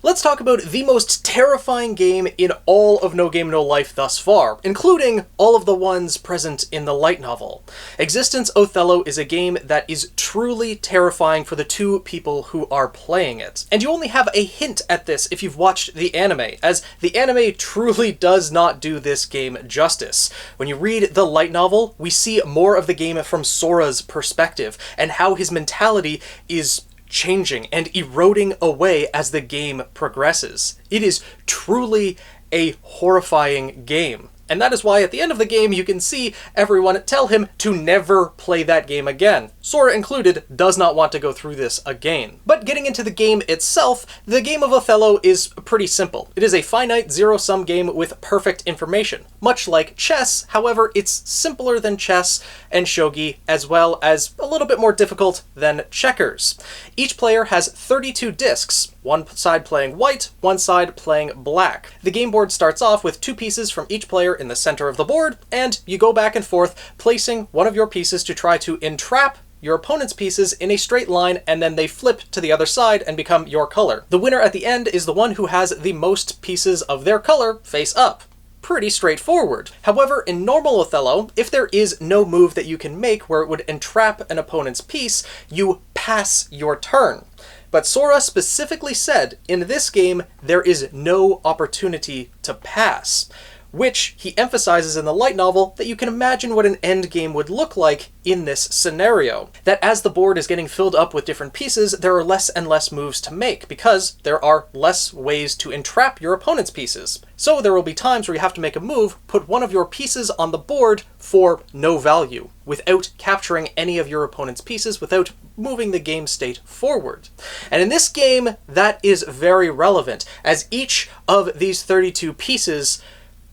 Let's talk about the most terrifying game in all of No Game No Life thus far, including all of the ones present in the light novel. Existence Othello is a game that is truly terrifying for the two people who are playing it. And you only have a hint at this if you've watched the anime, as the anime truly does not do this game justice. When you read the light novel, we see more of the game from Sora's perspective, and how his mentality is changing and eroding away as the game progresses. It is truly a horrifying game. And that is why at the end of the game you can see everyone tell him to never play that game again. Sora included does not want to go through this again. But getting into the game itself, the game of Othello is pretty simple. It is a finite zero-sum game with perfect information. Much like chess, however, it's simpler than chess and shogi, as well as a little bit more difficult than checkers. Each player has 32 discs, one side playing white, one side playing black. The game board starts off with 2 pieces from each player in the center of the board, and you go back and forth, placing one of your pieces to try to entrap your opponent's pieces in a straight line, and then they flip to the other side and become your color. The winner at the end is the one who has the most pieces of their color face up. Pretty straightforward. However, in normal Othello, if there is no move that you can make where it would entrap an opponent's piece, you pass your turn. But Sora specifically said, in this game, there is no opportunity to pass, which he emphasizes in the light novel that you can imagine what an end game would look like in this scenario. That as the board is getting filled up with different pieces, there are less and less moves to make, because there are less ways to entrap your opponent's pieces. So there will be times where you have to make a move, put one of your pieces on the board for no value, without capturing any of your opponent's pieces, without moving the game state forward. And in this game, that is very relevant, as each of these 32 pieces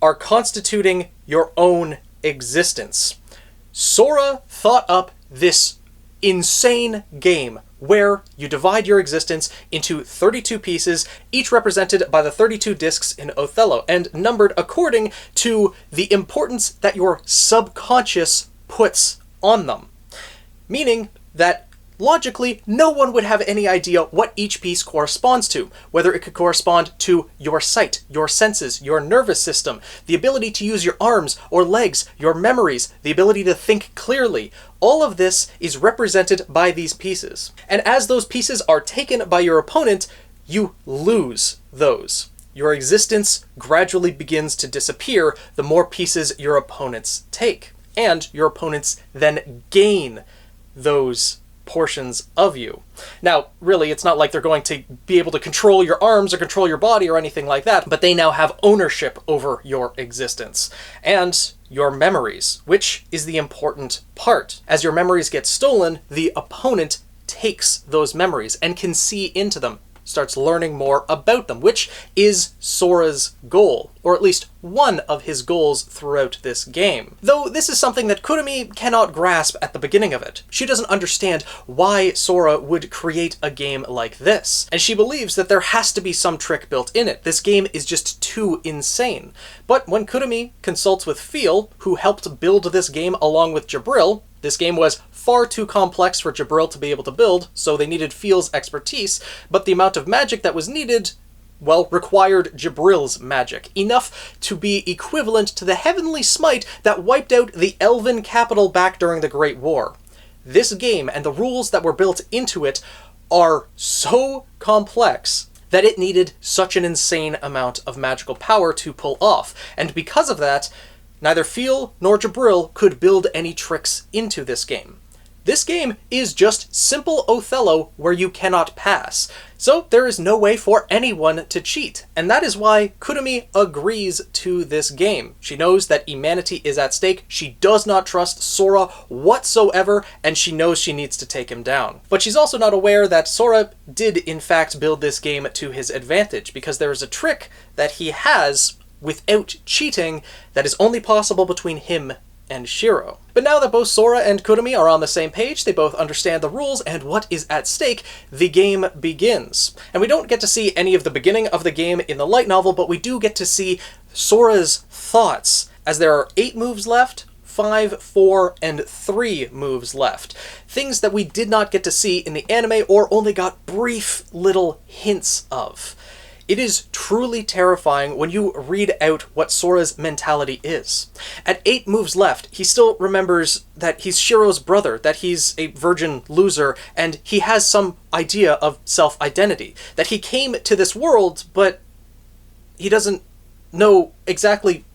are constituting your own existence. Sora thought up this insane game where you divide your existence into 32 pieces, each represented by the 32 discs in Othello, and numbered according to the importance that your subconscious puts on them. Meaning that logically, no one would have any idea what each piece corresponds to, whether it could correspond to your sight, your senses, your nervous system, the ability to use your arms or legs, your memories, the ability to think clearly. All of this is represented by these pieces. And as those pieces are taken by your opponent, you lose those. Your existence gradually begins to disappear the more pieces your opponents take. And your opponents then gain those portions of you. Now, really, it's not like they're going to be able to control your arms or control your body or anything like that, but they now have ownership over your existence and your memories, which is the important part. As your memories get stolen, the opponent takes those memories and can see into them, starts learning more about them, which is Sora's goal, or at least one of his goals throughout this game. Though this is something that Kurumi cannot grasp at the beginning of it. She doesn't understand why Sora would create a game like this, and she believes that there has to be some trick built in it. This game is just too insane. But when Kurumi consults with Phil, who helped build this game along with Jabril, this game was far too complex for Jabril to be able to build, so they needed Phil's expertise, but the amount of magic that was needed, well, required Jabril's magic, enough to be equivalent to the heavenly smite that wiped out the elven capital back during the Great War. This game and the rules that were built into it are so complex that it needed such an insane amount of magical power to pull off, and because of that, neither Phil nor Jabril could build any tricks into this game. This game is just simple Othello where you cannot pass, so there is no way for anyone to cheat, and that is why Kurumi agrees to this game. She knows that humanity is at stake, she does not trust Sora whatsoever, and she knows she needs to take him down. But she's also not aware that Sora did in fact build this game to his advantage, because there is a trick that he has without cheating that is only possible between him and Shiro. But now that both Sora and Kurumi are on the same page, they both understand the rules and what is at stake, the game begins. And we don't get to see any of the beginning of the game in the light novel, but we do get to see Sora's thoughts, as there are 8 moves left, 5, 4, and 3 moves left. Things that we did not get to see in the anime or only got brief little hints of. It is truly terrifying when you read out what Sora's mentality is. At 8 moves left, he still remembers that he's Shiro's brother, that he's a virgin loser, and he has some idea of self-identity. That he came to this world, but he doesn't know exactly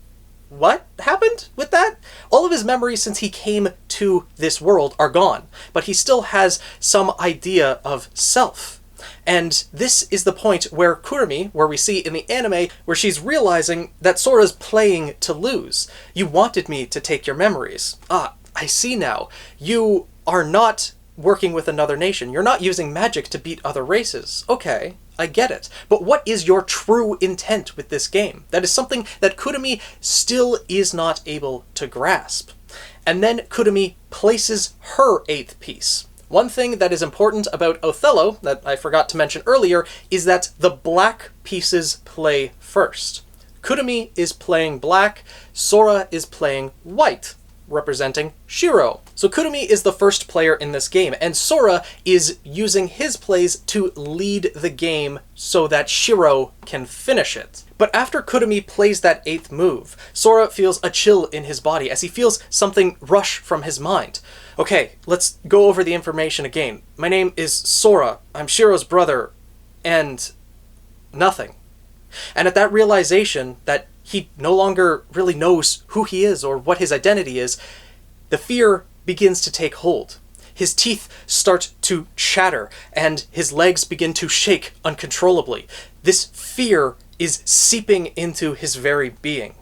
what happened with that. All of his memories since he came to this world are gone, but he still has some idea of self. And this is the point where Kurumi, where we see in the anime, where she's realizing that Sora's playing to lose. You wanted me to take your memories. Ah, I see now. You are not working with another nation. You're not using magic to beat other races. Okay, I get it. But what is your true intent with this game? That is something that Kurumi still is not able to grasp. And then Kurumi places her 8th piece. One thing that is important about Othello, that I forgot to mention earlier, is that the black pieces play first. Kurumi is playing black, Sora is playing white, representing Shiro. So Kurumi is the first player in this game, and Sora is using his plays to lead the game so that Shiro can finish it. But after Kurumi plays that 8th move, Sora feels a chill in his body as he feels something rush from his mind. Okay, let's go over the information again. My name is Sora, I'm Shiro's brother, and nothing. And at that realization that he no longer really knows who he is or what his identity is, the fear begins to take hold. His teeth start to chatter, and his legs begin to shake uncontrollably. This fear is seeping into his very being.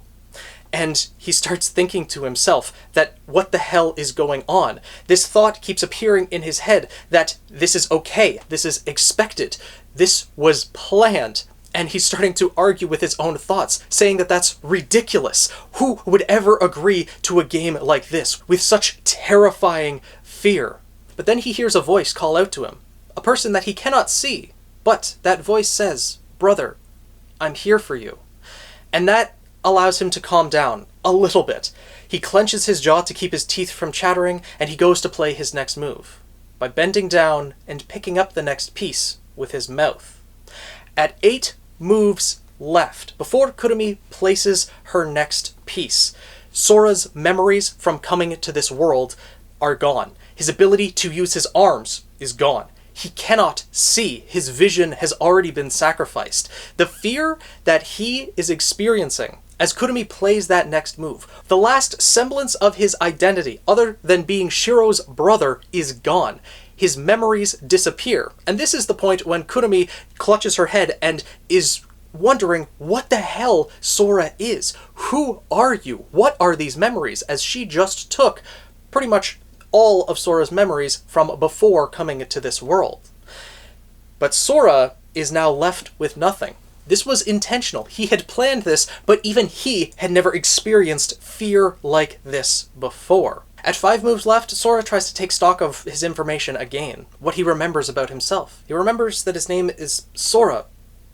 And he starts thinking to himself that what the hell is going on? This thought keeps appearing in his head that this is okay, this is expected, this was planned. And he's starting to argue with his own thoughts, saying that that's ridiculous. Who would ever agree to a game like this with such terrifying fear? But then he hears a voice call out to him, a person that he cannot see. But that voice says, "Brother, I'm here for you." And that allows him to calm down a little bit. He clenches his jaw to keep his teeth from chattering, and he goes to play his next move by bending down and picking up the next piece with his mouth. At 8 moves left, before Kurumi places her next piece, Sora's memories from coming to this world are gone. His ability to use his arms is gone. He cannot see. His vision has already been sacrificed. The fear that he is experiencing as Kurumi plays that next move, the last semblance of his identity, other than being Shiro's brother, is gone. His memories disappear. And this is the point when Kurumi clutches her head and is wondering what the hell Sora is. Who are you? What are these memories? As she just took pretty much all of Sora's memories from before coming to this world. But Sora is now left with nothing. This was intentional. He had planned this, but even he had never experienced fear like this before. At 5 moves left, Sora tries to take stock of his information again, what he remembers about himself. He remembers that his name is Sora,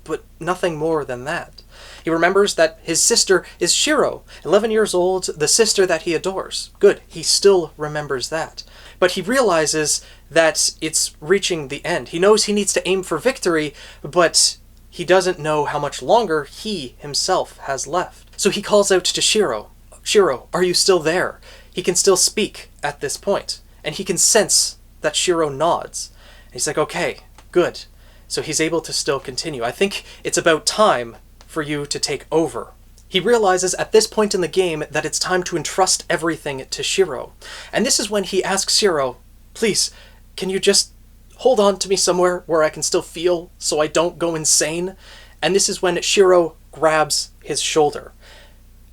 but nothing more than that. He remembers that his sister is Shiro, 11 years old, the sister that he adores. Good, he still remembers that. But he realizes that it's reaching the end. He knows he needs to aim for victory, but he doesn't know how much longer he himself has left. So he calls out to Shiro. "Shiro, are you still there?" He can still speak at this point, and he can sense that Shiro nods. And he's like, okay, good. So he's able to still continue. I think it's about time for you to take over. He realizes at this point in the game that it's time to entrust everything to Shiro. And this is when he asks Shiro, "Please, can you just hold on to me somewhere where I can still feel so I don't go insane?" And this is when Shiro grabs his shoulder.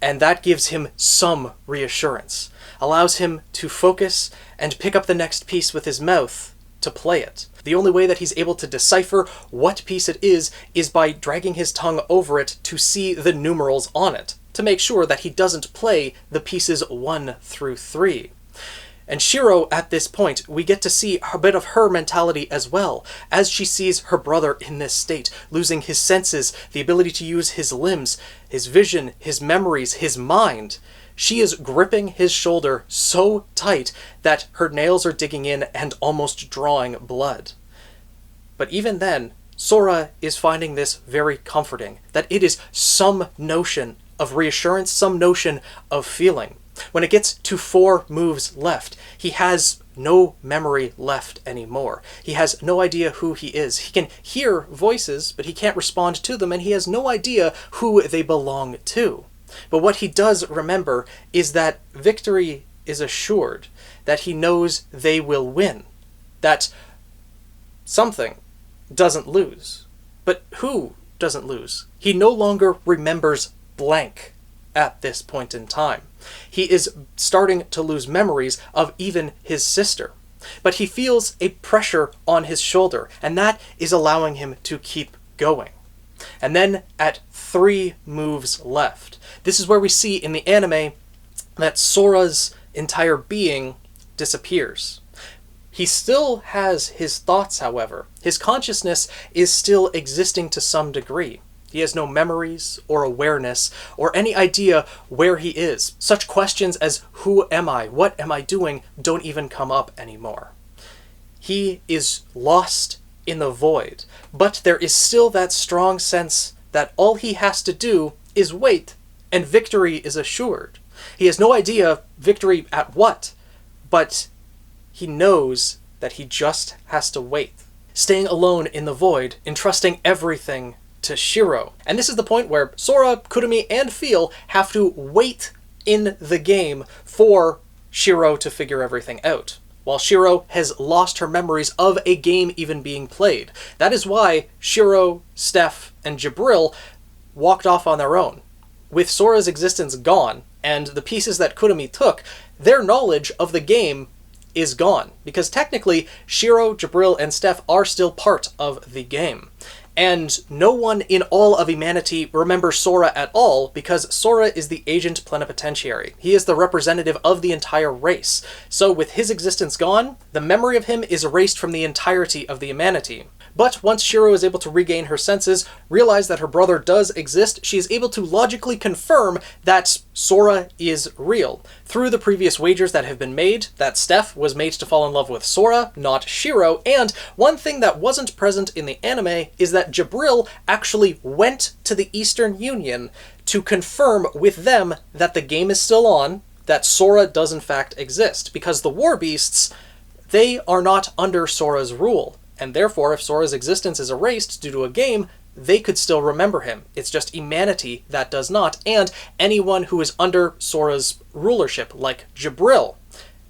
And that gives him some reassurance, allows him to focus and pick up the next piece with his mouth to play it. The only way that he's able to decipher what piece it is by dragging his tongue over it to see the numerals on it, to make sure that he doesn't play the pieces 1 through 3. And Shiro, at this point, we get to see a bit of her mentality as well, as she sees her brother in this state, losing his senses, the ability to use his limbs, his vision, his memories, his mind. She is gripping his shoulder so tight that her nails are digging in and almost drawing blood. But even then, Sora is finding this very comforting, that it is some notion of reassurance, some notion of feeling. When it gets to 4 moves left, he has no memory left anymore. He has no idea who he is. He can hear voices, but he can't respond to them, and he has no idea who they belong to. But what he does remember is that victory is assured, that he knows they will win, that something doesn't lose. But who doesn't lose? He no longer remembers blank at this point in time. He is starting to lose memories of even his sister. But he feels a pressure on his shoulder, and that is allowing him to keep going. And then at 3 moves left, this is where we see in the anime that Sora's entire being disappears. He still has his thoughts, however. His consciousness is still existing to some degree. He has no memories or awareness or any idea where he is. Such questions as who am I, what am I doing, don't even come up anymore. He is lost in the void, but there is still that strong sense that all he has to do is wait, and victory is assured. He has no idea victory at what, but he knows that he just has to wait. Staying alone in the void, entrusting everything to Shiro. And this is the point where Sora, Kurumi, and Feel have to wait in the game for Shiro to figure everything out, while Shiro has lost her memories of a game even being played. That is why Shiro, Steph, and Jabril walked off on their own. With Sora's existence gone, and the pieces that Kurumi took, their knowledge of the game is gone, because technically Shiro, Jabril, and Steph are still part of the game. And no one in all of humanity remembers Sora at all, because Sora is the agent plenipotentiary. He is the representative of the entire race. So with his existence gone, the memory of him is erased from the entirety of the humanity. But once Shiro is able to regain her senses, realize that her brother does exist, she is able to logically confirm that Sora is real. Through the previous wagers that have been made, that Steph was made to fall in love with Sora, not Shiro, and one thing that wasn't present in the anime is that Jabril actually went to the Eastern Union to confirm with them that the game is still on, that Sora does in fact exist, because the War Beasts, they are not under Sora's rule. And therefore, if Sora's existence is erased due to a game, they could still remember him. It's just humanity that does not, and anyone who is under Sora's rulership, like Jabril.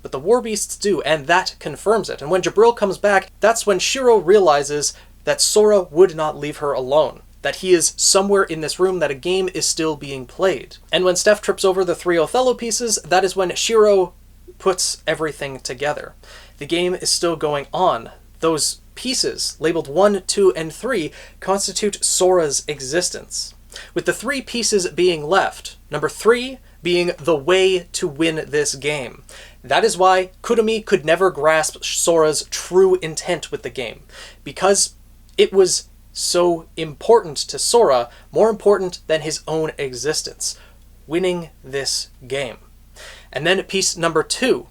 But the War Beasts do, and that confirms it. And when Jabril comes back, that's when Shiro realizes that Sora would not leave her alone, that he is somewhere in this room, that a game is still being played. And when Steph trips over the 3 Othello pieces, that is when Shiro puts everything together. The game is still going on. Those pieces, labeled 1, 2, and 3, constitute Sora's existence, with the 3 pieces being left, number 3 being the way to win this game. That is why Kurumi could never grasp Sora's true intent with the game, because it was so important to Sora, more important than his own existence, winning this game. And then piece number 2,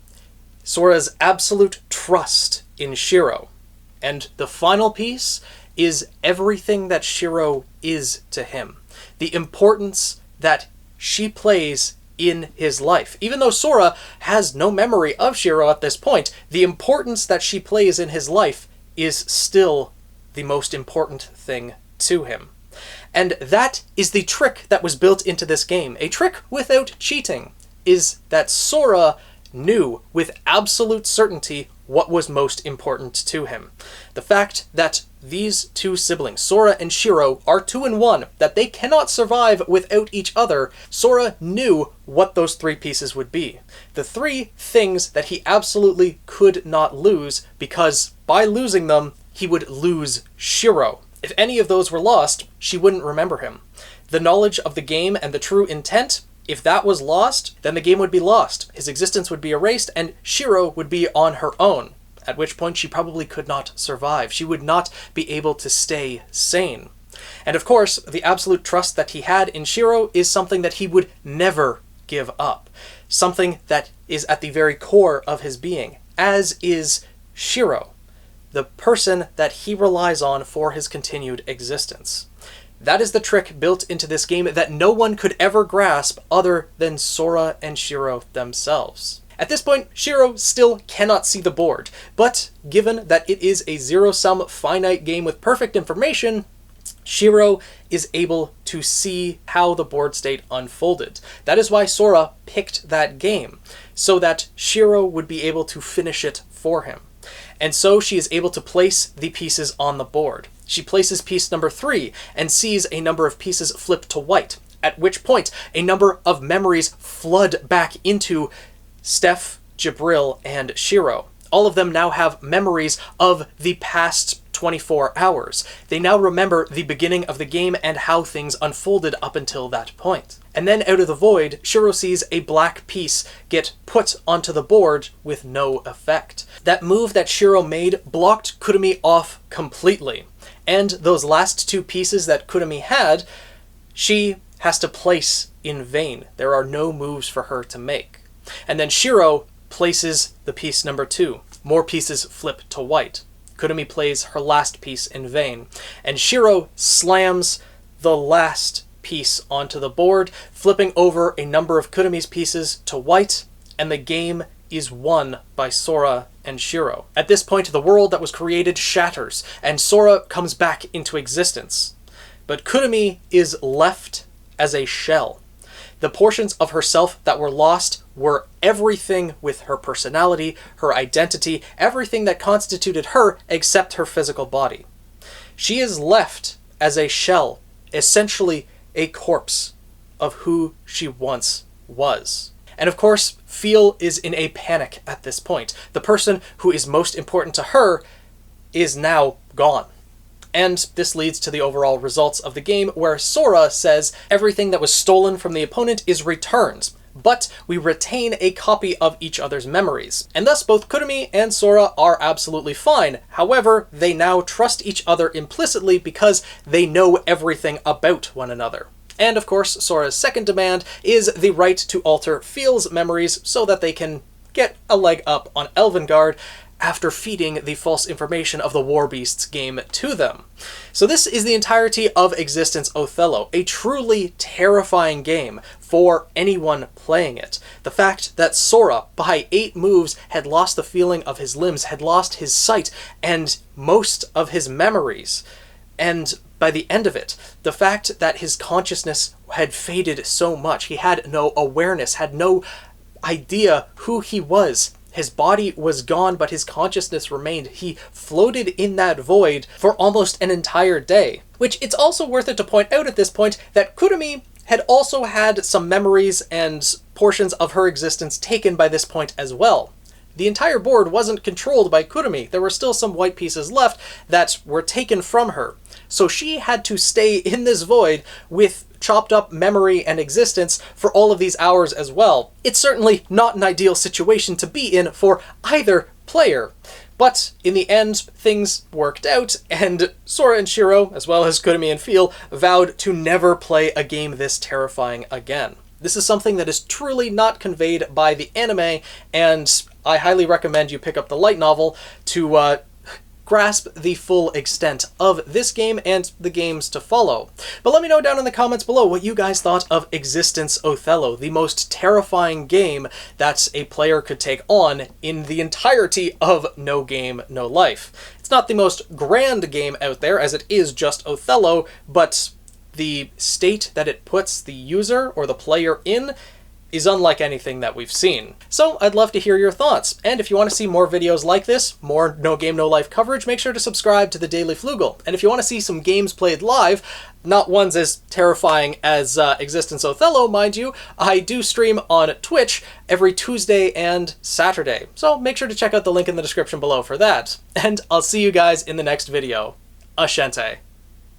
Sora's absolute trust in Shiro. And the final piece is everything that Shiro is to him. The importance that she plays in his life. Even though Sora has no memory of Shiro at this point, the importance that she plays in his life is still the most important thing to him. And that is the trick that was built into this game. A trick without cheating is that Sora knew with absolute certainty what was most important to him. The fact that these 2 siblings, Sora and Shiro, are 2 in 1, that they cannot survive without each other, Sora knew what those 3 pieces would be. The 3 things that he absolutely could not lose, because by losing them, he would lose Shiro. If any of those were lost, she wouldn't remember him. The knowledge of the game and the true intent, if that was lost, then the game would be lost. His existence would be erased, and Shiro would be on her own, at which point she probably could not survive. She would not be able to stay sane. And of course, the absolute trust that he had in Shiro is something that he would never give up. Something that is at the very core of his being, as is Shiro. the person that he relies on for his continued existence. That is the trick built into this game that no one could ever grasp other than Sora and Shiro themselves. At this point, Shiro still cannot see the board, but given that it is a zero-sum finite game with perfect information, Shiro is able to see how the board state unfolded. That is why Sora picked that game, so that Shiro would be able to finish it for him. And so she is able to place the pieces on the board. She places piece number 3 and sees a number of pieces flip to white, at which point a number of memories flood back into Steph, Jibril, and Shiro. All of them now have memories of the past 24 hours. They now remember the beginning of the game and how things unfolded up until that point. And then out of the void, Shiro sees a black piece get put onto the board with no effect. That move that Shiro made blocked Kurumi off completely. And those last 2 pieces that Kurumi had, she has to place in vain. There are no moves for her to make. And then Shiro places the piece number 2. More pieces flip to white. Kurumi plays her last piece in vain. And Shiro slams the last piece onto the board, flipping over a number of Kurumi's pieces to white, and the game is won by Sora and Shiro. At this point, the world that was created shatters, and Sora comes back into existence. But Kurumi is left as a shell. The portions of herself that were lost were everything with her personality, her identity, everything that constituted her except her physical body. She is left as a shell, essentially a corpse of who she once was. And of course, Feel is in a panic at this point. The person who is most important to her is now gone. And this leads to the overall results of the game, where Sora says everything that was stolen from the opponent is returned, but we retain a copy of each other's memories. And thus both Kurumi and Sora are absolutely fine. However, they now trust each other implicitly because they know everything about one another. And of course, Sora's second demand is the right to alter Feel's memories so that they can get a leg up on Elvengard after feeding the false information of the War Beasts game to them. So this is the entirety of Existence Othello, a truly terrifying game for anyone playing it. The fact that Sora, by 8 moves, had lost the feeling of his limbs, had lost his sight, and most of his memories. And by the end of it, the fact that his consciousness had faded so much, he had no awareness, had no idea who he was. His body was gone, but his consciousness remained. He floated in that void for almost an entire day. Which it's also worth it to point out at this point that Kurumi had also had some memories and portions of her existence taken by this point as well. The entire board wasn't controlled by Kurumi. There were still some white pieces left that were taken from her. So she had to stay in this void with chopped up memory and existence for all of these hours as well. It's certainly not an ideal situation to be in for either player. But in the end, things worked out, and Sora and Shiro, as well as Kurumi and Feel, vowed to never play a game this terrifying again. This is something that is truly not conveyed by the anime, and I highly recommend you pick up the light novel to grasp the full extent of this game and the games to follow. But let me know down in the comments below what you guys thought of Existence Othello, the most terrifying game that a player could take on in the entirety of No Game, No Life. It's not the most grand game out there, as it is just Othello, but the state that it puts the user or the player in is unlike anything that we've seen. So I'd love to hear your thoughts, and if you want to see more videos like this, more No Game No Life coverage, make sure to subscribe to the Daily Flugel. And if you want to see some games played live, not ones as terrifying as Existence Othello, mind you, I do stream on Twitch every Tuesday and Saturday, so make sure to check out the link in the description below for that. And I'll see you guys in the next video. Ashente.